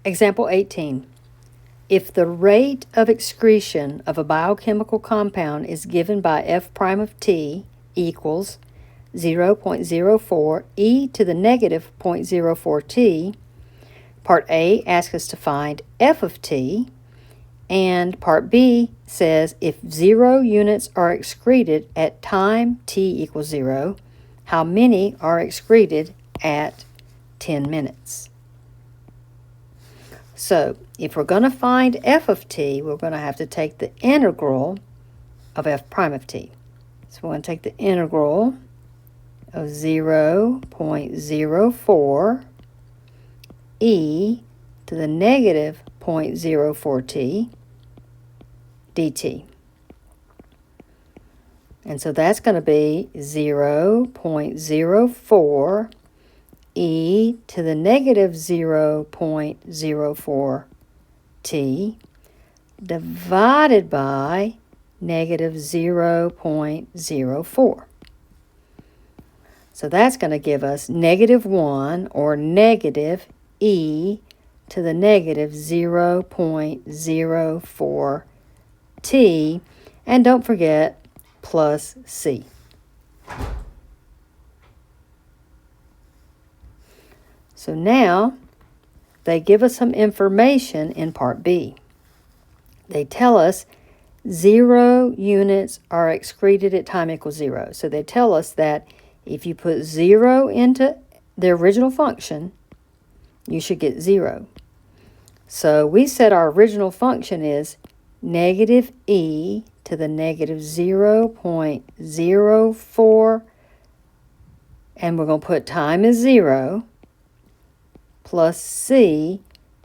Example 18. If the rate of excretion of a biochemical compound is given by f prime of t equals 0.04 e to the negative 0.04 t, Part A asks us to find f of t, and Part B says if 0 units are excreted at time t equals 0, how many are excreted at 10 minutes? So if we're going to find f of t, we're going to have to take the integral of f prime of t. So we're going to take the integral of 0.04 e to the negative 0.04 t dt. And so that's going to be 0.04 e to the negative 0.04 t divided by negative 0.04. So that's going to give us negative 1, or negative e to the negative 0.04 t, and don't forget plus c. So now they give us some information in Part B. They tell us 0 units are excreted at time equals 0. So they tell us that if you put 0 into the original function, you should get 0. So we said our original function is negative e to the negative 0.04, and we're going to put time as 0, plus c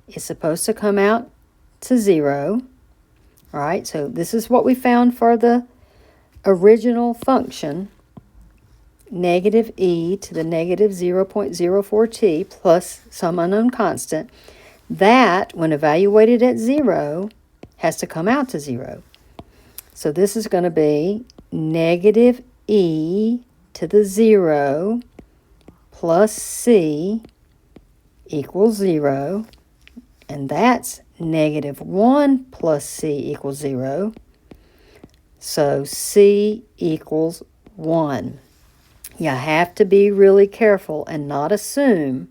is supposed to come out to 0. All right, so this is what we found for the original function, negative e to the negative 0.04 t plus some unknown constant. That, when evaluated at 0, has to come out to 0. So this is going to be negative e to the 0 plus c equals 0, and that's negative 1 plus c equals 0. So c equals 1. You have to be really careful and not assume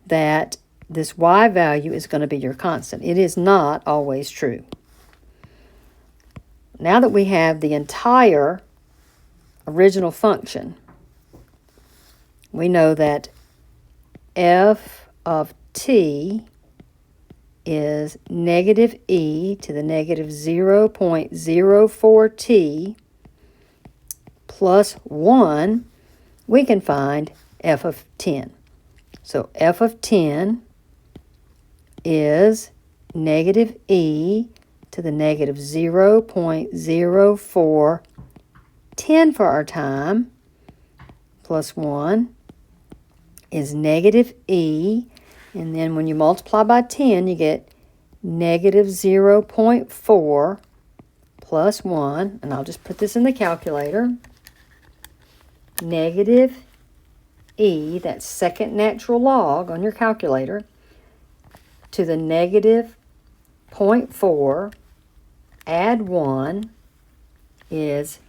that this y value is going to be your constant. It is not always true. Now that we have the entire original function, we know that f of t is negative e to the negative 0.04 t plus 1. We can find f of 10. So f of 10 is negative e to the negative 0.04, 10 for our time, plus 1 is negative e, and then when you multiply by 10, you get negative 0.4 plus 1, and I'll just put this in the calculator. Negative e, that's second natural log on your calculator, to the negative 0.4, add 1 is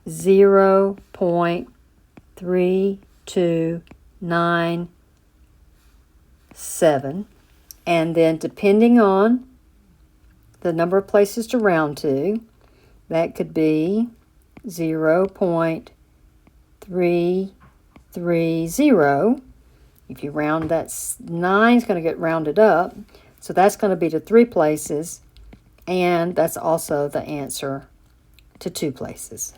0.3297, and then depending on the number of places to round to, that could be 0.330. If you round, that's 9 is going to get rounded up, so that's going to be to 3 places, and that's also the answer to 2 places.